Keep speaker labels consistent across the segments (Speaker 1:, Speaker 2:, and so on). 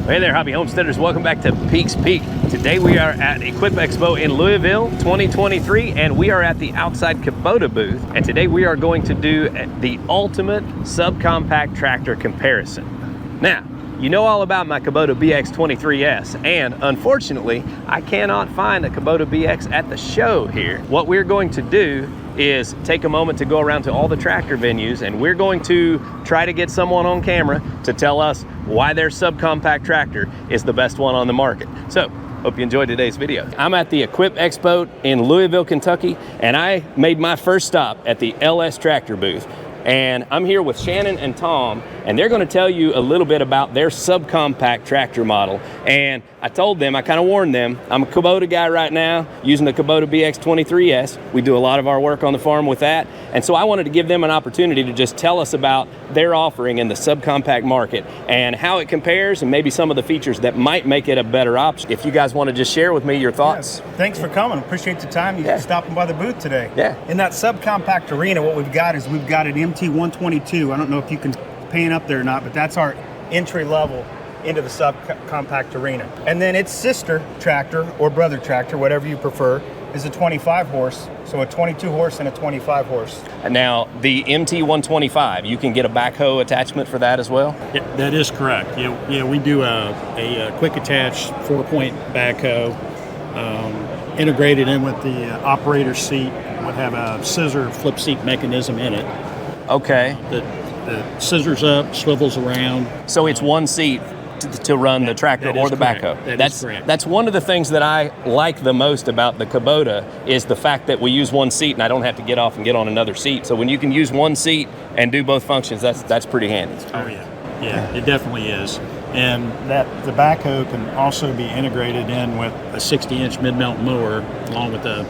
Speaker 1: Hey there, hobby homesteaders. Welcome back to Peaks Peak. Today we are at Equip Expo in Louisville 2023, and we are at the outside Kubota booth. And today we are going to do the ultimate subcompact tractor comparison. Now, you know all about my Kubota BX23S, and unfortunately, I cannot find a Kubota BX at the show here. What we're going to do is take a moment to go around to all the tractor venues, and we're going to try to get someone on camera to tell us why their subcompact tractor is the best one on the market. So, hope you enjoyed today's video. I'm at the Equip Expo in Louisville, Kentucky, and I made my first stop at the LS tractor booth. And I'm here with Shannon and Tom, and they're going to tell you a little bit about their subcompact tractor model. And I told them, I kind of warned them, I'm a Kubota guy right now using the Kubota BX23S. We do a lot of our work on the farm with that. And so I wanted to give them an opportunity to just tell us about their offering in the subcompact market and how it compares and maybe some of the features that might make it a better option. If you guys want to just share with me your thoughts.
Speaker 2: Yes. Thanks for coming. Appreciate the time. You stopping by the booth today.
Speaker 1: Yeah.
Speaker 2: In that subcompact arena, what we've got is we've got an MT122. I don't know if you can pan up there or not, but that's our entry level into the subcompact arena. And then its sister tractor or brother tractor, whatever you prefer, is a 25 horse. So a 22 horse and a 25 horse.
Speaker 1: Now, the MT125, you can get a backhoe attachment for that as well?
Speaker 3: Yeah, that is correct. Yeah, we do a quick attach 4-point backhoe integrated in with the operator seat. Would have a scissor flip seat mechanism in it.
Speaker 1: Okay.
Speaker 3: The scissors up, swivels around.
Speaker 1: So it's one seat to run the tractor or the backhoe.
Speaker 3: That's correct.
Speaker 1: That's one of the things that I like the most about the Kubota is the fact that we use one seat and I don't have to get off and get on another seat. So when you can use one seat and do both functions, that's pretty handy.
Speaker 3: Oh yeah, it definitely is. And that the backhoe can also be integrated in with a 60-inch mid-mount mower along with the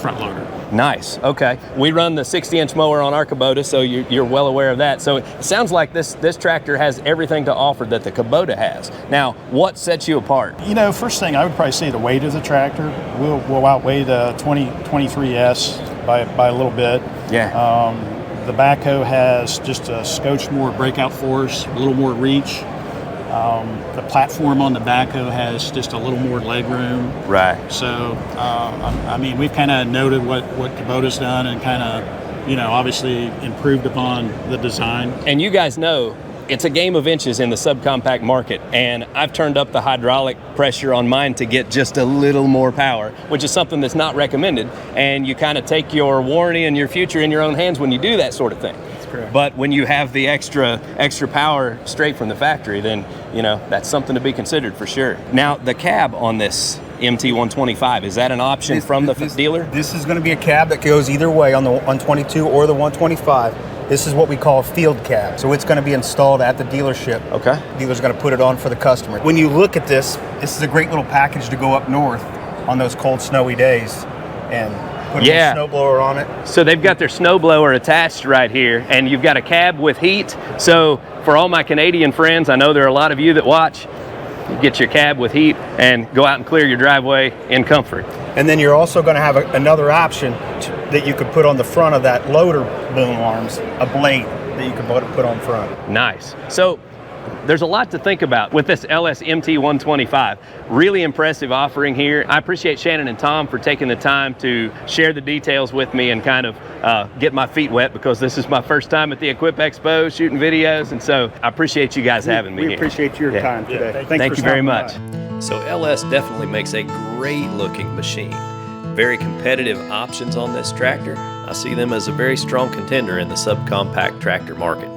Speaker 3: front loader.
Speaker 1: Nice. Okay. We run the 60-inch mower on our Kubota, so you're well aware of that. So it sounds like this tractor has everything to offer that the Kubota has. Now, what sets you apart?
Speaker 3: You know, first thing I would probably say the weight of the tractor will outweigh the 2023S by a little bit.
Speaker 1: Yeah.
Speaker 3: The backhoe has just a scotch more breakout force, a little more reach. The platform on the backhoe has just a little more leg room.
Speaker 1: Right.
Speaker 3: So, I mean, we've kind of noted what Kubota's done and kind of, you know, obviously improved upon the design.
Speaker 1: And you guys know it's a game of inches in the subcompact market, and I've turned up the hydraulic pressure on mine to get just a little more power, which is something that's not recommended. And you kind of take your warranty and your future in your own hands when you do that sort of thing.
Speaker 2: Correct.
Speaker 1: But when you have the extra power straight from the factory, then, you know, that's something to be considered for sure. Now, the cab on this MT125, is that an option from the dealer?
Speaker 2: This is going to be a cab that goes either way on the 122 or the 125. This is what we call a field cab. So it's going to be installed at the dealership.
Speaker 1: Okay.
Speaker 2: The dealer's going to put it on for the customer. When you look at this is a great little package to go up north on those cold, snowy days and put a snowblower on it.
Speaker 1: So they've got their snowblower attached right here, and you've got a cab with heat. So for all my Canadian friends, I know there are a lot of you that watch, you get your cab with heat and go out and clear your driveway in comfort.
Speaker 2: And then you're also going to have another option that you could put on the front of that loader boom arms, a blade that you could put on front.
Speaker 1: Nice. So there's a lot to think about with this LS MT125. Really impressive offering here. I appreciate Shannon and Tom for taking the time to share the details with me and kind of get my feet wet, because this is my first time at the Equip Expo shooting videos, and so I appreciate you guys having me here.
Speaker 2: We appreciate your time today.
Speaker 1: Thank you very much.
Speaker 4: So LS definitely makes a great looking machine. Very competitive options on this tractor. I see them as a very strong contender in the subcompact tractor market.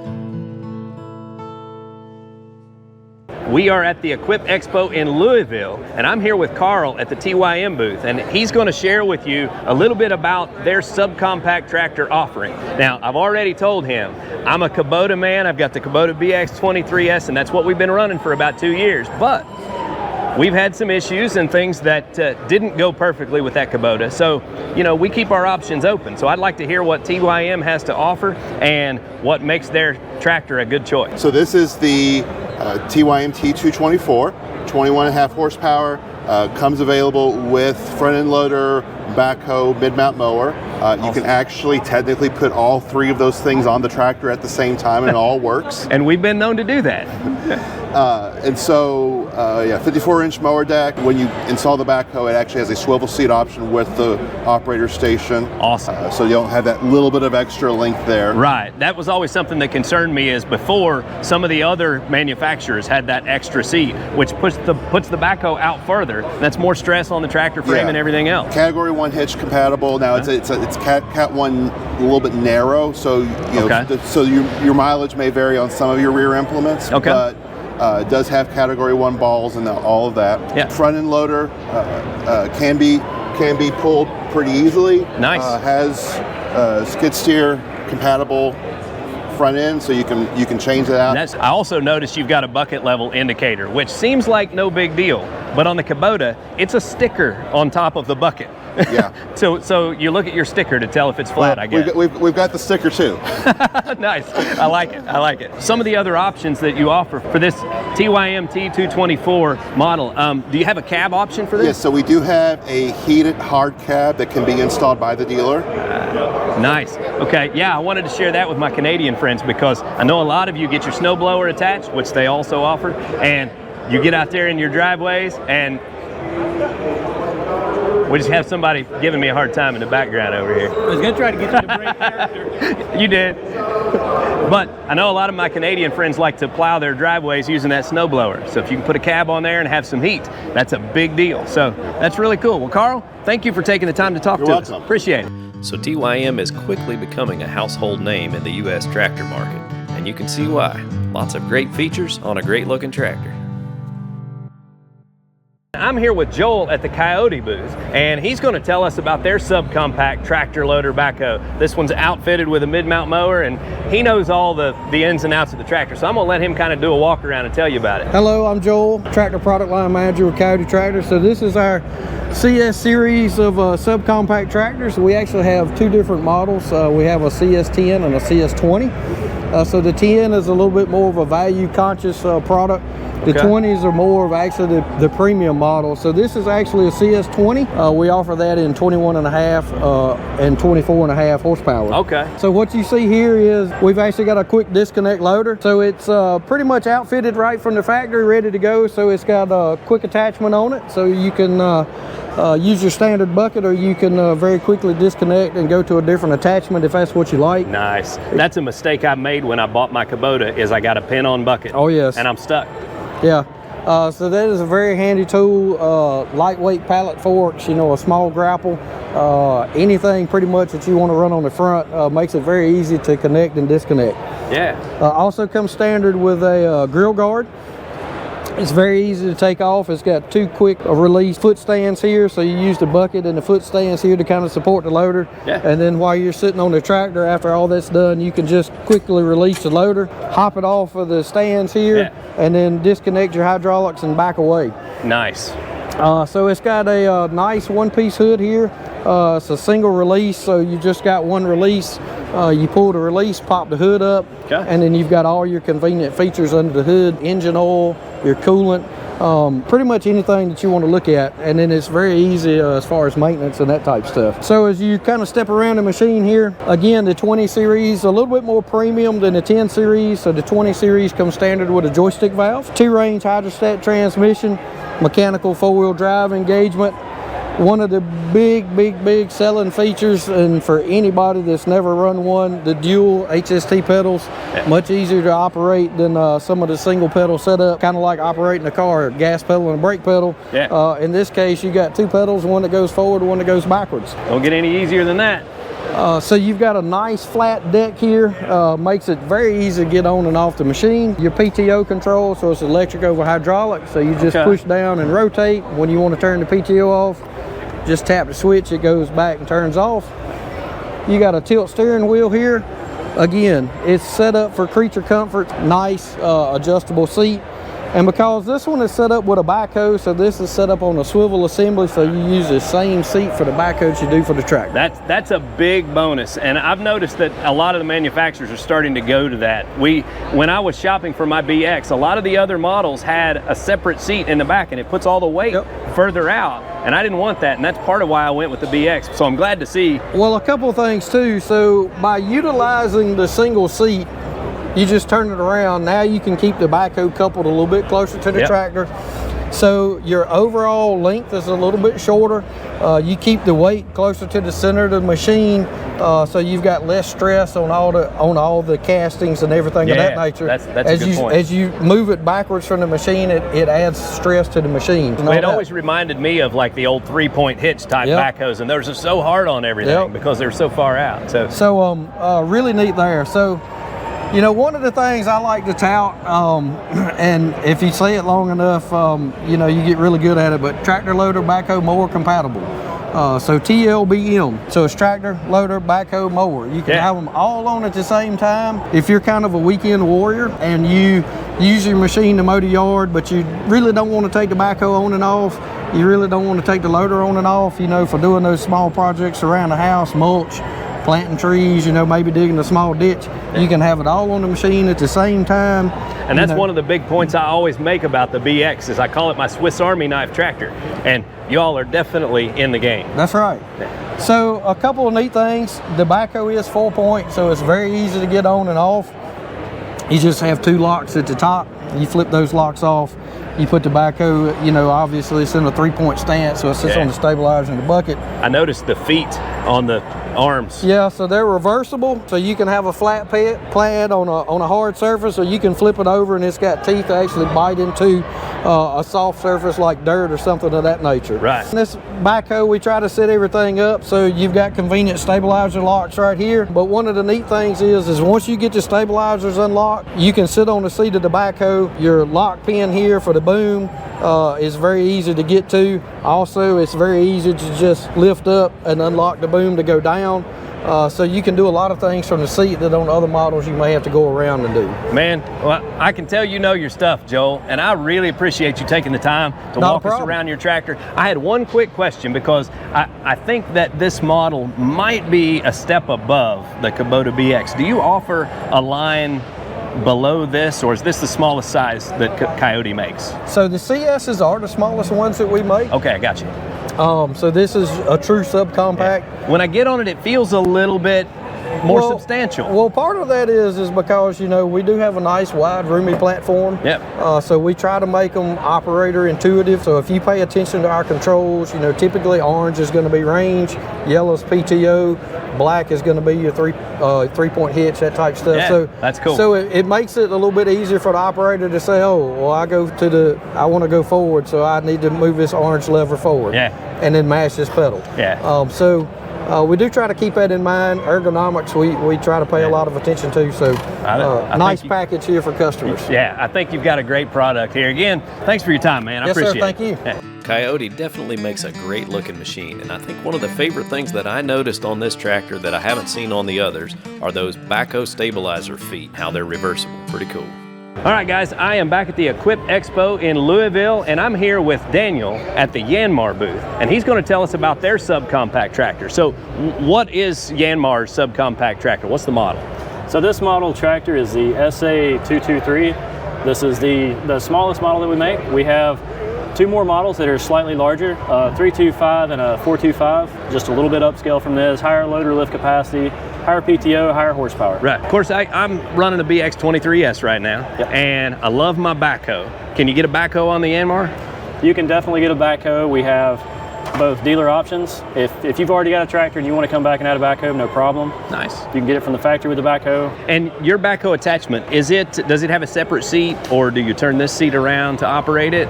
Speaker 1: We are at the Equip Expo in Louisville, and I'm here with Carl at the TYM booth, and he's going to share with you a little bit about their subcompact tractor offering. Now, I've already told him I'm a Kubota man. I've got the Kubota BX23S, and that's what we've been running for about 2 years, but we've had some issues and things that didn't go perfectly with that Kubota. So, you know, we keep our options open. So I'd like to hear what TYM has to offer and what makes their tractor a good choice.
Speaker 5: So this is the TYM T224, 21.5 horsepower, comes available with front end loader, backhoe, mid-mount mower. You can actually technically put all three of those things on the tractor at the same time and it all works.
Speaker 1: And we've been known to do that.
Speaker 5: And so 54-inch mower deck. When you install the backhoe, it actually has a swivel seat option with the operator station.
Speaker 1: Awesome.
Speaker 5: So you don't have that little bit of extra length there.
Speaker 1: Right. That was always something that concerned me, is before some of the other manufacturers had that extra seat, which puts the backhoe out further. That's more stress on the tractor frame and everything else.
Speaker 5: Category 1 hitch compatible. Now it's Cat 1 a little bit narrow, so so your mileage may vary on some of your rear implements.
Speaker 1: Okay.
Speaker 5: But it does have Category 1 balls and all of that.
Speaker 1: Yeah.
Speaker 5: Front end loader can be pulled pretty easily.
Speaker 1: Nice.
Speaker 5: Has skid steer compatible front end, so you can change that out.
Speaker 1: I also noticed you've got a bucket level indicator, which seems like no big deal, but on the Kubota, it's a sticker on top of the bucket.
Speaker 5: Yeah.
Speaker 1: So you look at your sticker to tell if it's flat, I guess.
Speaker 5: We've got the sticker too.
Speaker 1: Nice. I like it. I like it. Some of the other options that you offer for this TYM T224 model, do you have a cab option for this?
Speaker 5: Yes, so we do have a heated hard cab that can be installed by the dealer.
Speaker 1: Nice. Okay, yeah, I wanted to share that with my Canadian friends, because I know a lot of you get your snowblower attached, which they also offer, and you get out there in your driveways, and we just have somebody giving me a hard time in the background over here.
Speaker 3: I was going to try to get you to break character.
Speaker 1: You did. But I know a lot of my Canadian friends like to plow their driveways using that snowblower. So if you can put a cab on there and have some heat, that's a big deal. So that's really cool. Well, Carl, thank you for taking the time to talk to us. Appreciate it.
Speaker 4: So TYM is quickly becoming a household name in the U.S. tractor market, and you can see why. Lots of great features on a great looking tractor.
Speaker 1: I'm here with Joel at the Kioti booth, and he's going to tell us about their subcompact tractor loader backhoe. This one's outfitted with a mid-mount mower, and he knows all the ins and outs of the tractor. So I'm going to let him kind of do a walk around and tell you about it.
Speaker 6: Hello, I'm Joel, Tractor Product Line Manager with Kioti Tractors. So this is our CS series of subcompact tractors. We actually have two different models. We have a CS10 and a CS20. So the 10 is a little bit more of a value-conscious product. The 20s are more of actually the premium model. So this is actually a CS20. We offer that in 21.5 and 24.5 horsepower.
Speaker 1: Okay.
Speaker 6: So what you see here is we've actually got a quick disconnect loader. So it's pretty much outfitted right from the factory, ready to go. So it's got a quick attachment on it. So you can use your standard bucket, or you can very quickly disconnect and go to a different attachment if that's what you like.
Speaker 1: Nice. That's a mistake I made when I bought my Kubota, is I got a pin-on bucket.
Speaker 6: Oh, yes.
Speaker 1: And I'm stuck.
Speaker 6: Yeah. So that is a very handy tool. Lightweight pallet forks, a small grapple, anything pretty much that you want to run on the front makes it very easy to connect and disconnect.
Speaker 1: Yeah.
Speaker 6: Also comes standard with a grill guard. It's very easy to take off. It's got two quick release foot stands here, so you use the bucket and the foot stands here to kind of support the loader.
Speaker 1: Yeah.
Speaker 6: And then while you're sitting on the tractor, after all that's done, you can just quickly release the loader, hop it off of the stands here, and then disconnect your hydraulics and back away.
Speaker 1: Nice.
Speaker 6: So it's got a nice one-piece hood here. It's a single release, so you just got one release. You pull the release, pop the hood up, and then you've got all your convenient features under the hood: engine oil, your coolant, pretty much anything that you want to look at. And then it's very easy as far as maintenance and that type stuff. So as you kind of step around the machine here, again, the 20 series a little bit more premium than the 10 series. So the 20 series comes standard with a joystick valve, 2-range hydrostat transmission, mechanical 4-wheel drive engagement. One of the big selling features, and for anybody that's never run one, the dual HST pedals, much easier to operate than some of the single pedal setup, kind of like operating a car, a gas pedal and a brake pedal.
Speaker 1: Yeah.
Speaker 6: In this case, you got two pedals, one that goes forward, one that goes backwards.
Speaker 1: Don't get any easier than that.
Speaker 6: So you've got a nice flat deck here, makes it very easy to get on and off the machine. Your PTO control, so it's electric over hydraulic, so you just push down and rotate. When you want to turn the PTO off, just tap the switch, it goes back and turns off. You got a tilt steering wheel here. Again, it's set up for creature comfort, nice adjustable seat. And because this one is set up with a backhoe, so this is set up on a swivel assembly, so you use the same seat for the backhoe that you do for the tractor.
Speaker 1: That's a big bonus, and I've noticed that a lot of the manufacturers are starting to go to that. When I was shopping for my BX, a lot of the other models had a separate seat in the back, and it puts all the weight further out, and I didn't want that, and that's part of why I went with the BX, so I'm glad to see.
Speaker 6: Well, a couple of things too. So by utilizing the single seat, you just turn it around. Now you can keep the backhoe coupled a little bit closer to the tractor. So your overall length is a little bit shorter. You keep the weight closer to the center of the machine, so you've got less stress on all the castings and everything of that nature.
Speaker 1: That's a good point.
Speaker 6: As you move it backwards from the machine, it adds stress to the machine.
Speaker 1: It always reminded me of like the old 3-point hitch type backhoes, and those are so hard on everything because they're so far out.
Speaker 6: So really neat there. So, you know, one of the things I like to tout, and if you say it long enough, you know, you get really good at it, but tractor, loader, backhoe, mower compatible. So TLBM, so it's tractor, loader, backhoe, mower. You can have them all on at the same time. If you're kind of a weekend warrior and you use your machine to mow the yard, but you really don't want to take the backhoe on and off, you really don't want to take the loader on and off, you know, for doing those small projects around the house, mulch, planting trees, you know, maybe digging a small ditch, you can have it all on the machine at the same time.
Speaker 1: And that's one of the big points I always make about the BX is I call it my Swiss Army knife tractor. And y'all are definitely in the game.
Speaker 6: That's right. So a couple of neat things. The backhoe is 4-point, so it's very easy to get on and off. You just have 2 locks at the top. You flip those locks off. You put the backhoe, you know, obviously it's in a 3-point stance, so it sits on the stabilizer in the bucket.
Speaker 1: I noticed the feet on the arms.
Speaker 6: Yeah, so they're reversible, so you can have a flat pad on a hard surface, or you can flip it over and it's got teeth that actually bite into a soft surface like dirt or something of that nature.
Speaker 1: Right.
Speaker 6: And this backhoe, we try to set everything up so you've got convenient stabilizer locks right here. But one of the neat things is once you get the stabilizers unlocked, you can sit on the seat of the backhoe. Your lock pin here for the boom is very easy to get to. Also, it's very easy to just lift up and unlock the boom to go down. So you can do a lot of things from the seat that on other models you may have to go around and do.
Speaker 1: Man, well, I can tell you know your stuff, Joel, and I really appreciate you taking the time to walk us around your tractor. I had one quick question because I think that this model might be a step above the Kubota BX. Do you offer a line below this, or is this the smallest size that Kioti makes?
Speaker 6: So the CSs are the smallest ones that we make.
Speaker 1: Okay, I got you.
Speaker 6: So this is a true subcompact.
Speaker 1: When I get on it, it feels a little bit more substantial.
Speaker 6: Well, part of that is because, you know, we do have a nice, wide, roomy platform.
Speaker 1: Yep.
Speaker 6: So we try to make them operator intuitive. So if you pay attention to our controls, you know, typically orange is going to be range, yellow is PTO, black is going to be your 3-point hitch, that type stuff.
Speaker 1: Yeah,
Speaker 6: so
Speaker 1: that's cool.
Speaker 6: So it makes it a little bit easier for the operator to say, oh, well, I want to go forward, so I need to move this orange lever forward.
Speaker 1: Yeah.
Speaker 6: And then mash this pedal.
Speaker 1: Yeah.
Speaker 6: We do try to keep that in mind. Ergonomics, we try to pay a lot of attention to. So nice package here for customers.
Speaker 1: Yeah, I think you've got a great product here. Again, thanks for your time, man. I appreciate it.
Speaker 6: Thank you.
Speaker 1: Yeah.
Speaker 4: Kioti definitely makes a great looking machine, and I think one of the favorite things that I noticed on this tractor that I haven't seen on the others are those backhoe stabilizer feet, how they're reversible. Pretty cool.
Speaker 1: All right, guys, I am back at the Equip Expo in Louisville, and I'm here with Daniel at the Yanmar booth, and he's going to tell us about their subcompact tractor. So what is Yanmar's subcompact tractor? What's the model?
Speaker 7: So this model tractor is the SA223. This is the smallest model that we make. We have 2 more models that are slightly larger, 325 and a 425, just a little bit upscale from this, higher loader lift capacity, higher PTO, higher horsepower.
Speaker 1: Right. Of course, I'm running a BX23S right now, and I love my backhoe. Can you get a backhoe on the Yanmar?
Speaker 7: You can definitely get a backhoe. We have both dealer options. If you've already got a tractor and you want to come back and add a backhoe, no problem.
Speaker 1: Nice.
Speaker 7: You can get it from the factory with the backhoe.
Speaker 1: And your backhoe attachment, does it have a separate seat, or do you turn this seat around to operate it?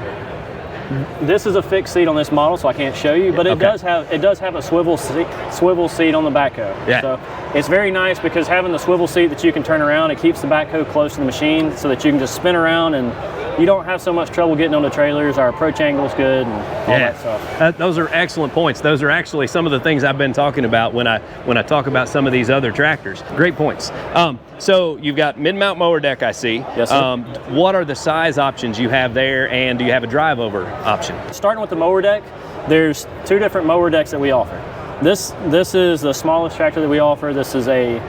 Speaker 7: This is a fixed seat on this model, so I can't show you, but it does have a swivel seat on the backhoe.
Speaker 1: Yeah.
Speaker 7: So it's very nice because having the swivel seat that you can turn around, it keeps the backhoe close to the machine so that you can just spin around and you don't have so much trouble getting on the trailers. Our approach angle is good and all that stuff.
Speaker 1: Those are excellent points. Those are actually some of the things I've been talking about when I talk about some of these other tractors. Great points. So you've got mid-mount mower deck, I see.
Speaker 7: Yes, sir.
Speaker 1: What are the size options you have there, and do you have a drive over option?
Speaker 7: Starting with the mower deck, there's 2 different mower decks that we offer. This is the smallest tractor that we offer. This is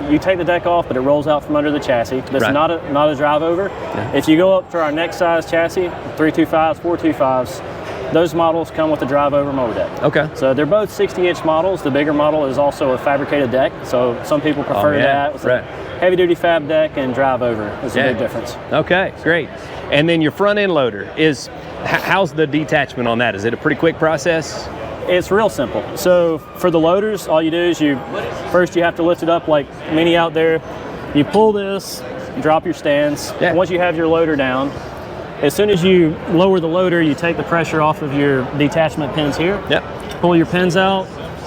Speaker 7: you take the deck off, but it rolls out from under the chassis. This is not a drive over. Yeah. If you go up to our next size chassis, 325s, 425s, those models come with a drive over mower deck.
Speaker 1: Okay.
Speaker 7: So they're both 60-inch models. The bigger model is also a fabricated deck. So some people prefer that. With a heavy duty fab deck and drive over is a big difference.
Speaker 1: Okay, great. And then your front end loader is, How's the detachment on that? Is it a pretty quick process?
Speaker 7: It's real simple. So for the loaders, all you do is first you have to lift it up like many out there. You pull this, drop your stands.
Speaker 1: Yeah.
Speaker 7: Once you have your loader down, as soon as you lower the loader, you take the pressure off of your detachment pins here.
Speaker 1: Yep.
Speaker 7: Pull your pins out,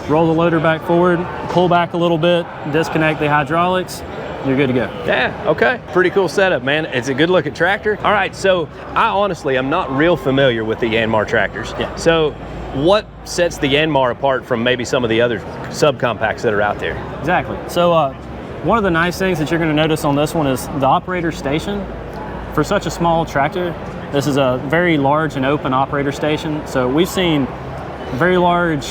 Speaker 7: roll the loader back forward, pull back a little bit, disconnect the hydraulics, you're good to go.
Speaker 1: Yeah, okay. Pretty cool setup, man. It's a good looking tractor. All right, so I honestly am not real familiar with the Yanmar tractors.
Speaker 7: Yeah.
Speaker 1: So what sets the Yanmar apart from maybe some of the other subcompacts that are out there?
Speaker 7: Exactly. So one of the nice things that you're going to notice on this one is the operator station. For such a small tractor, this is a very large and open operator station. So we've seen very large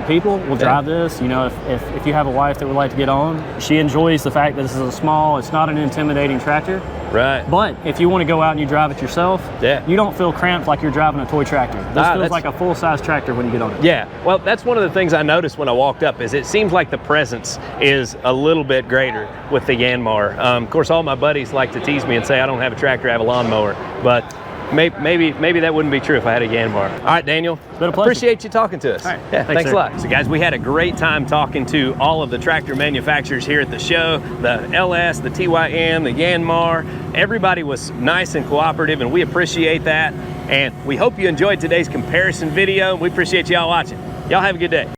Speaker 7: people will drive this. You know, if you have a wife that would like to get on, she enjoys the fact that this is a small, it's not an intimidating tractor.
Speaker 1: Right.
Speaker 7: But if you want to go out and you drive it yourself,
Speaker 1: yeah,
Speaker 7: you don't feel cramped like you're driving a toy tractor. This feels like a full-size tractor when you get on it.
Speaker 1: Yeah, well, that's one of the things I noticed when I walked up is it seems like the presence is a little bit greater with the Yanmar. Of course, all my buddies like to tease me and say I don't have a tractor, I have a lawnmower, but maybe that wouldn't be true if I had a Yanmar. All right, Daniel.
Speaker 7: It's been a pleasure.
Speaker 1: Appreciate you talking to us.
Speaker 7: All right.
Speaker 1: Yeah, thanks
Speaker 7: sir.
Speaker 1: a lot. So guys, we had a great time talking to all of the tractor manufacturers here at the show, the LS, the TYM, the Yanmar. Everybody was nice and cooperative, and we appreciate that. And we hope you enjoyed today's comparison video. We appreciate y'all watching. Y'all have a good day.